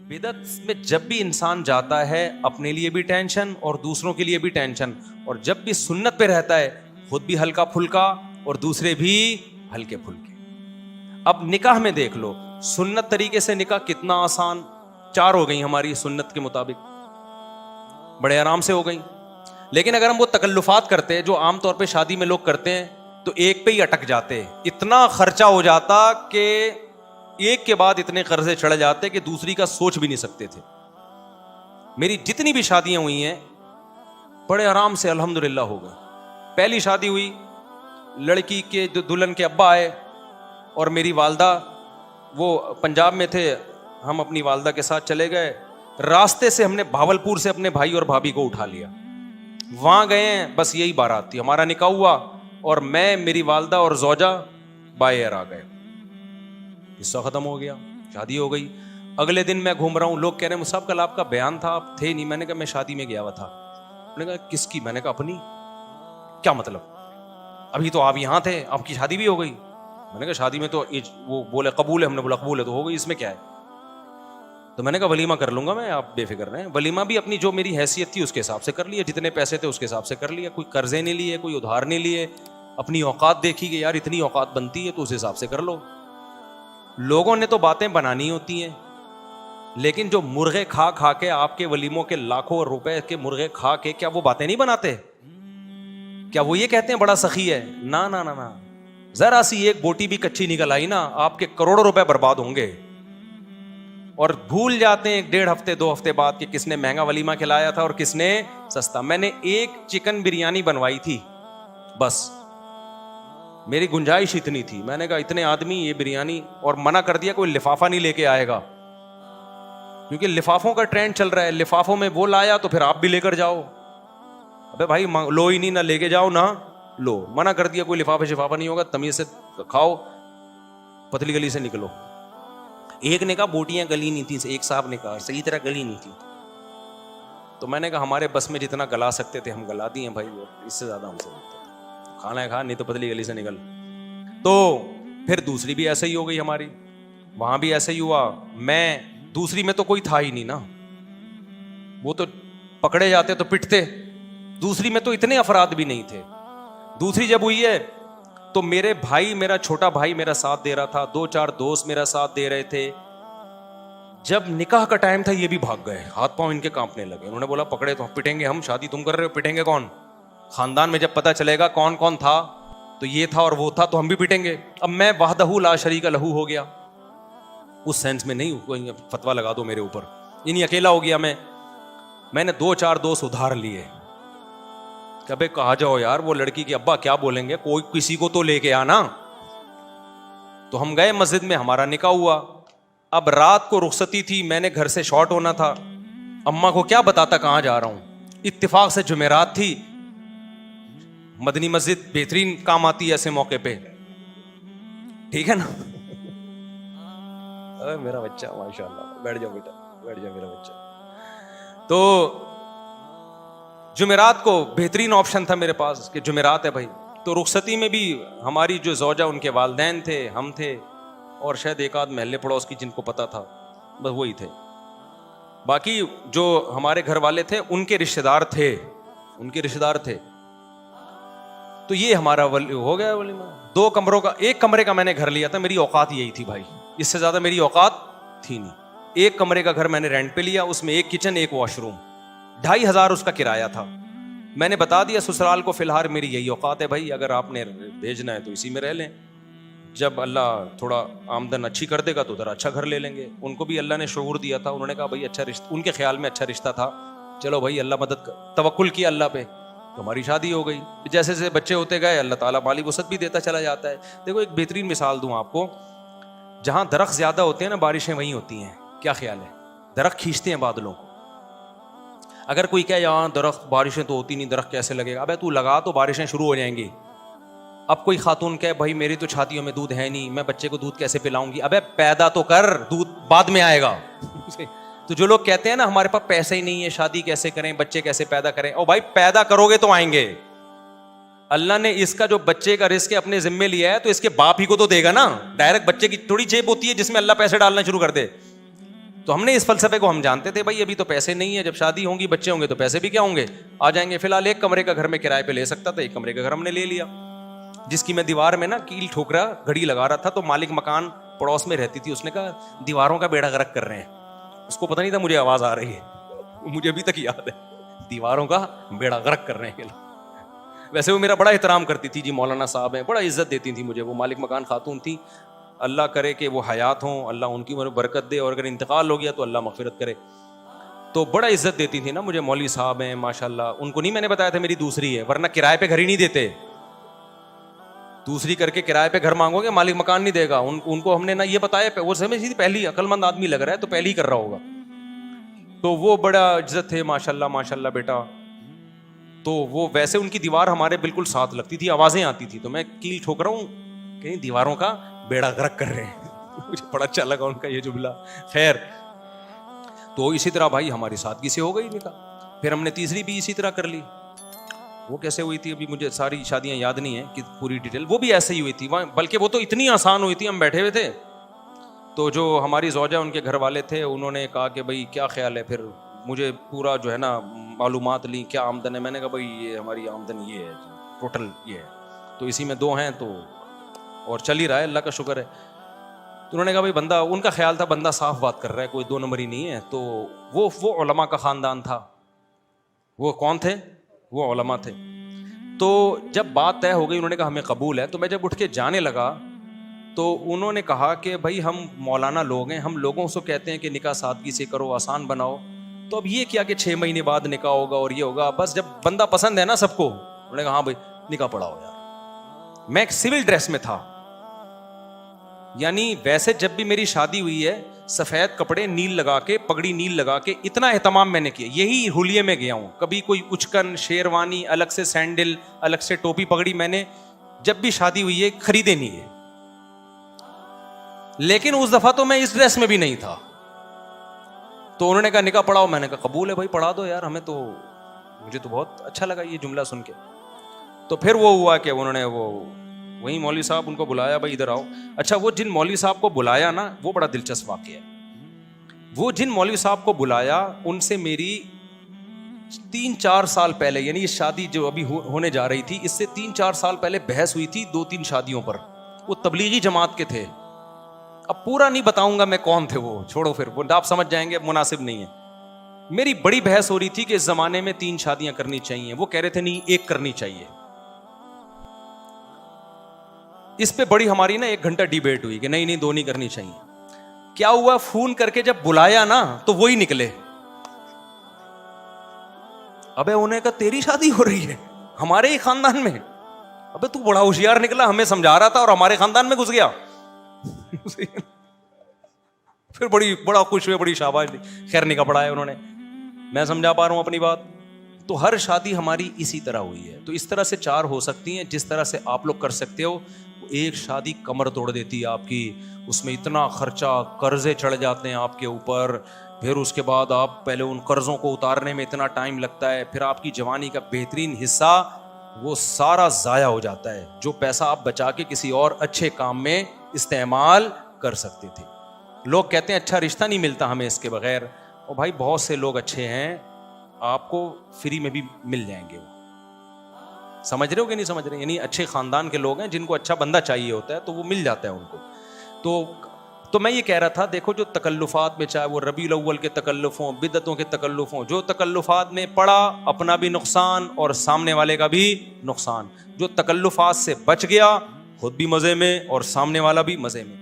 बिदअत में जब भी इंसान जाता है अपने लिए भी टेंशन और दूसरों के लिए भी टेंशन, और जब भी सुन्नत पे रहता है खुद भी हल्का फुल्का और दूसरे भी हल्के फुल्के। अब निकाह में देख लो, सुन्नत तरीके से निकाह कितना आसान, 4 हो गई हमारी सुन्नत के मुताबिक, बड़े आराम से हो गई। लेकिन अगर हम वो तकल्लुफात करते हैं जो आमतौर पे शादी में लोग करते हैं तो एक पे ही अटक जाते, इतना खर्चा हो जाता कि एक के बाद इतने कर्जे चढ़ जाते कि दूसरी का सोच भी नहीं सकते थे। मेरी जितनी भी शादियां हुई हैं बड़े आराम से अल्हम्दुलिल्लाह हो गए। पहली शादी हुई, लड़की के जो दुल्हन के अब्बा आए और मेरी वालदा, वो पंजाब में थे, हम अपनी वालदा के साथ चले गए। रास्ते से हमने भावलपुर से अपने भाई और भाभी को उठा लिया, वहां गए, बस यही बारात थी, हमारा निकाह हुआ और मैं, मेरी वालदा और जोजा बाय एयर आ गए। किस्सा खत्म हो गया, शादी हो गई। अगले दिन मैं घूम रहा हूँ, लोग कह रहे हैं मुसाब कल आपका बयान था, आप थे नहीं। मैंने कहा मैं शादी में गया हुआ था। मैंने कहा किसकी? मैंने कहा अपनी। क्या मतलब? अभी तो आप यहाँ थे, आपकी शादी भी हो गई। मैंने कहा शादी में तो वो बोले कबूल है, हमने बोला कबूल है तो हो गई, इसमें क्या है? तो मैंने कहा वलीमा कर लूंगा मैं, आप बेफिक्र रहें। वलीमा भी अपनी जो मेरी हैसियत थी उसके हिसाब से कर लिया, जितने पैसे थे उसके हिसाब से कर लिया, कोई कर्जे नहीं लिए, कोई उधार नहीं लिए, अपनी औकात देखी कि यार इतनी औकात बनती है तो उस हिसाब से कर लो। लोगों ने तो बातें बनानी होती हैं, लेकिन जो मुर्गे खा खा के आपके वलीमों के लाखों रुपए के मुर्गे खा के, क्या वो बातें नहीं बनाते? क्या वो ये कहते हैं बड़ा सखी है? ना ना ना ना, जरा सी एक बोटी भी कच्ची निकल आई ना, आपके करोड़ों रुपए बर्बाद होंगे। और भूल जाते हैं 1.5 हफ्ते 2 हफ्ते बाद कि किसने महंगा वलीमा खिलाया था और किसने सस्ता। मैंने एक चिकन बिरयानी बनवाई थी, बस मेरी गुंजाइश इतनी थी। मैंने कहा इतने आदमी ये बिरयानी, और मना कर दिया कोई लिफाफा नहीं लेके आएगा, क्योंकि लिफाफों का ट्रेंड चल रहा है। लिफाफों में वो लाया तो फिर आप भी लेकर जाओ। अबे भाई लो ही नहीं, ना लेके जाओ ना लो। मना कर दिया कोई लिफाफा शिफाफा नहीं होगा, तमीज से खाओ, पतली गली से निकलो। एक ने कहा बोटियां गली नहीं थी, एक साहब ने कहा सही तरह गली नहीं थी। तो मैंने कहा हमारे बस में जितना गला सकते थे हम गला दिए भाई, इससे ज्यादा हमसे खाना है खा, नहीं तो पतली गली से निकल। तो फिर दूसरी भी ऐसे ही हो गई हमारी, वहां भी ऐसे ही हुआ। मैं दूसरी में तो कोई था ही नहीं ना, वो तो पकड़े जाते तो पिटते। दूसरी में तो इतने अफराद भी नहीं थे। दूसरी जब हुई है तो मेरे भाई, मेरा छोटा भाई मेरा साथ दे रहा था, 2-4 दोस्त मेरा साथ दे रहे थे। जब निकाह का टाइम था ये भी भाग गए, हाथ पांव इनके कांपने लगे। उन्होंने बोला पकड़े तो पिटेंगे हम, शादी तुम कर रहे हो, पिटेंगे कौन? खानदान में जब पता चलेगा कौन कौन था, तो ये था और वो था, तो हम भी पिटेंगे। अब मैं वहदहू ला शरीका लहू हो गया, उस सेंस में नहीं कोई फतवा लगा दो मेरे ऊपर, इन्हीं अकेला हो गया। मैंने 2-4 दोस्त उधार लिए। कभी कहा जाओ यार वो लड़की के अब्बा क्या बोलेंगे, कोई किसी को तो लेके आना। तो हम गए मस्जिद में, हमारा निकाह हुआ। अब रात को रुखसती थी, मैंने घर से शॉर्ट होना था। अम्मा को क्या बताता कहां जा रहा हूं। इत्तेफाक से जुमेरात थी, मदनी मस्जिद बेहतरीन काम आती है ऐसे मौके पे, ठीक है ना। अरे मेरा बच्चा माशाल्लाह, बैठ जाओ बेटा, बैठ जाओ मेरा बच्चा। तो जुमेरात को बेहतरीन ऑप्शन था मेरे पास कि जुमेरात है भाई। तो रुखसती में भी हमारी जो जोजा, उनके वालिदैन थे, हम थे, और शायद एक आध महल्ले पड़ोस की जिनको पता था, बस वही थे। बाकी जो हमारे घर वाले थे उनके रिश्तेदार थे, तो ये हमारा हो गया वलीमा। 2 कमरों का, 1 कमरे का मैंने घर लिया था, मेरी औकात यही थी भाई, इससे ज्यादा मेरी औकात थी नहीं। 1 कमरे का घर मैंने रेंट पे लिया, उसमें 1 किचन 1 वॉशरूम, 2,500 उसका किराया था। मैंने बता दिया ससुराल को फिलहाल मेरी यही औकात है भाई, अगर आपने भेजना है तो इसी में रह लें, जब अल्लाह थोड़ा आमदन अच्छी कर देगा तो उधर अच्छा घर ले लेंगे। उनको भी अल्लाह ने शऊर दिया था, उन्होंने कहा भाई अच्छा रिश्ता, उनके ख्याल में अच्छा रिश्ता था, चलो भाई अल्लाह मदद कर, तवक्कुल किया अल्लाह पे, तो हमारी शादी हो गई। जैसे जैसे बच्चे होते गए अल्लाह ताला माली वसत भी देता चला जाता है। देखो एक बेहतरीन मिसाल दूं आपको, जहां दरख्त ज्यादा होते हैं ना बारिशें वहीं होती हैं। क्या ख्याल है? दरख्त खींचते हैं बादलों को। अगर कोई कहे यहाँ दरख्त, बारिशें तो होती नहीं, दरख्त कैसे लगेगा? अबे तू लगा तो बारिशें शुरू हो जाएंगी। अब कोई खातून कहे भाई मेरी तो छातियों में दूध है नहीं, मैं बच्चे को दूध कैसे पिलाऊंगी? अबे पैदा तो कर, दूध बाद में आएगा। तो जो लोग कहते हैं ना हमारे पास पैसे ही नहीं है, शादी कैसे करें, बच्चे कैसे पैदा करें, ओ भाई पैदा करोगे तो आएंगे। अल्लाह ने इसका जो बच्चे का रिस्क अपने जिम्मे लिया है तो इसके बाप ही को तो देगा ना। डायरेक्ट बच्चे की थोड़ी जेब होती है जिसमें अल्लाह पैसे डालना शुरू कर दे। तो हमने इस फलसफे को हम जानते थे, भाई अभी तो पैसे नहीं है, जब शादी होंगी बच्चे होंगे तो पैसे भी क्या होंगे, आ जाएंगे। फिलहाल एक कमरे का घर में किराए पे ले सकता था, एक कमरे का घर हमने ले लिया, जिसकी मैं दीवार में ना कील ठोक रहा घड़ी लगा रहा था। तो मालिक मकान पड़ोस में रहती थी, उसने कहा दीवारों का बेड़ा गर्क कर रहे हैं। उसको पता नहीं था मुझे आवाज आ रही है, मुझे अभी तक याद है, दीवारों का बेड़ा गर्क कर रहे हैं। वैसे वो मेरा बड़ा एहतराम करती थी, जी मौलाना साहब हैं, बड़ा इज्जत देती थी मुझे। वो मालिक मकान खातून थी, अल्लाह करे कि वो हयात हों, अल्लाह उनकी उम्र बरकत दे, और अगर इंतकाल हो गया तो अल्लाह मगफिरत करे। तो बड़ा इज्जत देती थी ना मुझे, मौलवी साहब हैं माशाल्लाह। उनको नहीं मैंने बताया था मेरी दूसरी है, वरना किराए पे घर ही नहीं देते। दूसरी करके किराए पे घर मांगोगे मालिक मकान नहीं देगा। उनको हमने ना ये बताया, वो समझ थी पहली अक्लमंद आदमी लग रहा है तो पहली कर रहा होगा। तो वो बड़ा इज्जत थे माशाल्लाह माशाल्लाह बेटा। तो वो वैसे उनकी दीवार हमारे बिल्कुल साथ लगती थी, आवाजें आती थी, तो मैं कील ठोक रहा हूँ, कहीं दीवारों का बेड़ा गर्क कर रहे हैं। मुझे बड़ा अच्छा लगा उनका ये जुमला। खैर, तो इसी तरह भाई हमारी सादगी से हो गई निकाह। फिर हमने तीसरी भी इसी तरह कर ली। वो कैसे हुई थी अभी मुझे सारी शादियां याद नहीं है कि पूरी डिटेल, वो भी ऐसे ही हुई थी, बल्कि वो तो इतनी आसान हुई थी, हम बैठे हुए थे तो जो हमारी ज़ौजा उनके घर वाले थे उन्होंने कहा कि भाई क्या ख्याल है। फिर मुझे पूरा जो है ना मालूमात ली, क्या आमदन है। मैंने कहा भाई ये हमारी आमदन ये है, टोटल ये है, तो इसी में 2 हैं तो और चल ही रहा है, अल्लाह का शुक्र है। तो उन्होंने कहा भाई बंदा, उनका ख्याल था बंदा साफ बात कर रहा है, कोई 2 नंबर ही नहीं है। तो वो उलमा का ख़ानदान था। वो कौन थे? वो उलमा थे। तो जब बात तय हो गई, उन्होंने कहा हमें कबूल है। तो मैं जब उठ के जाने लगा तो उन्होंने कहा कि भाई हम मौलाना लोग हैं, हम लोगों से कहते हैं कि निकाह सादगी से करो, आसान बनाओ, तो अब ये क्या कि 6 महीने बाद निकाह होगा और ये होगा, बस जब बंदा पसंद है ना सबको। उन्होंने कहा हाँ भाई निकाह पढ़ाओ यार। मैं एक सिविल ड्रेस में था, यानी वैसे जब भी मेरी शादी हुई है सफेद कपड़े नील लगा के, पगड़ी नील लगा के, इतना एहतमाम मैंने किया। यही हुलिये में गया हूं, कभी कोई उचकन शेरवानी, अलग से सैंडल, अलग से टोपी पगड़ी मैंने जब भी शादी हुई है खरीदे नहीं है। लेकिन उस दफा तो मैं इस ड्रेस में भी नहीं था। तो उन्होंने कहा निकाह पढ़ाओ। मैंने कहा कबूल है भाई, पढ़ा दो यार, हमें तो, मुझे तो बहुत अच्छा लगा ये जुमला सुन के। तो फिर वो हुआ कि उन्होंने वही मौलवी साहब उनको बुलाया, भाई इधर आओ। अच्छा, वो जिन मौलवी साहब को बुलाया ना, वो बड़ा दिलचस्प वाकया है। वो जिन मौलवी साहब को बुलाया उनसे मेरी 3-4 साल पहले, यानी ये शादी जो अभी होने जा रही थी, इससे 3-4 साल पहले बहस हुई थी 2-3 शादियों पर। वो तबलीगी जमात के थे। अब पूरा नहीं बताऊंगा मैं कौन थे वो, छोड़ो, फिर वो आप समझ जाएंगे, मुनासिब नहीं है। मेरी बड़ी बहस हो रही थी कि इस जमाने में 3 शादियां करनी चाहिए। वो कह रहे थे नहीं 1 करनी चाहिए। इस पे बड़ी हमारी ना 1 घंटा डिबेट हुई कि नहीं नहीं 2 नहीं करनी चाहिए। क्या हुआ, फोन करके जब बुलाया ना तो वही निकले। अबे उन्हें कहा तेरी शादी हो रही है हमारे ही खानदान में? अबे तू बड़ा होशियार निकला, हमें समझा रहा था और हमारे खानदान में घुस गया। फिर बड़ा खुश हुए, बड़ी शाबाश दी। खैर निकाह पढ़ाया उन्होंने। मैं समझा पा रहा हूं अपनी बात। तो हर शादी हमारी इसी तरह हुई है। तो इस तरह से 4 हो सकती हैं, जिस तरह से आप लोग कर सकते हो। एक शादी कमर तोड़ देती है आपकी, उसमें इतना खर्चा, कर्जे चढ़ जाते हैं आपके ऊपर, फिर उसके बाद आप पहले उन कर्जों को उतारने में इतना टाइम लगता है, फिर आपकी जवानी का बेहतरीन हिस्सा वो सारा ज़ाया हो जाता है, जो पैसा आप बचा के किसी और अच्छे काम में इस्तेमाल कर सकते थे। लोग कहते हैं अच्छा रिश्ता नहीं मिलता हमें इसके बगैर। और भाई बहुत से लोग अच्छे हैं, आपको फ्री में भी मिल जाएंगे। वो समझ रहे हो कि नहीं समझ रहे? यानी अच्छे खानदान के लोग हैं जिनको अच्छा बंदा चाहिए होता है तो वो मिल जाता है उनको। तो मैं ये कह रहा था, देखो जो तकल्लुफात में, चाहे वो रबीउल अव्वल के तकल्लुफ हों, बिदअतों के तकल्लुफ हों, जो तकल्लुफात में पड़ा अपना भी नुकसान और सामने वाले का भी नुकसान। जो तकल्लुफात से बच गया खुद भी मज़े में और सामने वाला भी मज़े में।